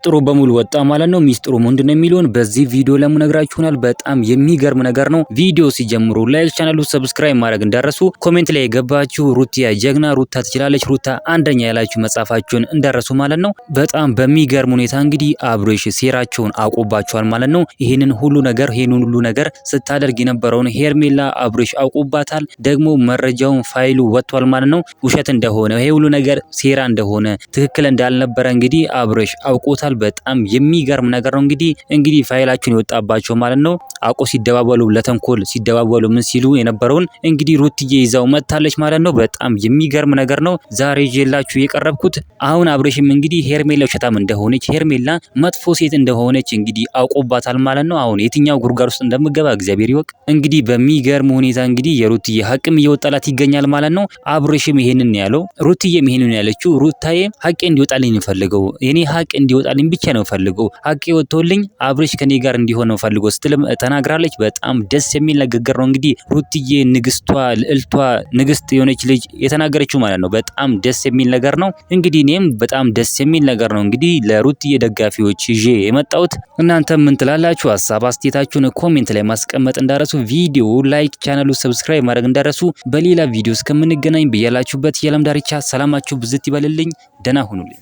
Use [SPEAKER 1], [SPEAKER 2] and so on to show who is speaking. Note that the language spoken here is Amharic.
[SPEAKER 1] ጥሩ በሙሉ ወጣ ማለት ነው። ሚስጥሩ ምንድነው የሚለውን በዚህ ቪዲዮ ለምነግራችሁናል። በጣም የሚገርም ነገር ነው። ቪዲዮ ሲጀምሩ ላይክ፣ ቻናሉ ሰብስክራይብ ማድረግ እንዳረሱ፣ ኮሜንት ላይ የገባችሁ ሩቲያ ጀግና፣ ሩታ ትችላለች፣ ሩታ አንደኛ ያላችሁ መጻፋችሁን እንዳረሱ ማለት ነው። በጣም በሚገርም ሁኔታ እንግዲህ አብሬሽ ሴራቸውን አውቆባቸዋል ማለት ነው። ይሄንን ሁሉ ነገር ስታደርግ የነበረውን ሄርሜላ አብሬሽ አውቆባታል። ደግሞ መረጃውን ፋይሉ ወጥቷል ማለት ነው። ውሸት እንደሆነ ይሄ ሁሉ ነገር ሴራ እንደሆነ ትክክል እንዳልነበረ እንግዲህ አብሬሽ አውቆታል። በጣም የሚገርም ነገር ነው። እንግዲህ ፋይላችሁን ይወጣባቸው ማለት ነው። አውቆ ሲደባበሉ ለተንኮል ሲደባበሉ ምን ሲሉ የነበረውን እንግዲህ ሩትዬ ይዛው መጥታለች ማለት ነው። በጣም የሚገርም ነገር ነው ዛሬ ይዤላችሁ የቀረብኩት። አሁን አብሬሽም እንግዲህ ሄርሜላ ውሸታም እንደሆነች፣ ሄርሜላ መጥፎ ሴት እንደሆነች እንግዲህ አውቆባታል ማለት ነው። አሁን የትኛው ጉርጓር ውስጥ እንደምገባ እግዚአብሔር ይወቅ። እንግዲህ በሚገርም ሁኔታ እንግዲህ የሩትዬ ሀቅም እየወጣላት ይገኛል ማለት ነው። አብሬሽም ይሄንን ያለው፣ ሩትዬም ይሄንን ያለችው፣ ሩታዬ ሀቅ እንዲወጣልኝ ፈልገው የኔ ሀቅ እንዲወጣልኝ ብቻ ነው ፈልገው ሀቅ ወጥቶልኝ አብሬሽ ከኔ ጋር እንዲሆን ነው ፈልገው ስትልም ተናግራለች። በጣም ደስ የሚል ንግግር ነው እንግዲህ ሩትዬ ንግስቷ፣ ልዕልቷ፣ ንግስት የሆነች ልጅ የተናገረችው ማለት ነው። በጣም ደስ የሚል ነገር ነው። እንግዲህ እኔም በጣም ደስ የሚል ነገር ነው እንግዲህ ለሩትዬ ደጋፊዎች ይዤ የመጣሁት። እናንተ ምን ትላላችሁ? ሀሳብ አስተያየታችሁን ኮሜንት ላይ ማስቀመጥ እንዳረሱ፣ ቪዲዮ ላይክ፣ ቻናሉ ሰብስክራይብ ማድረግ እንዳረሱ። በሌላ ቪዲዮ እስከምንገናኝ በያላችሁበት የዓለም ዳርቻ ሰላማችሁ ብዝት ይበልልኝ። ደህና ሁኑልኝ።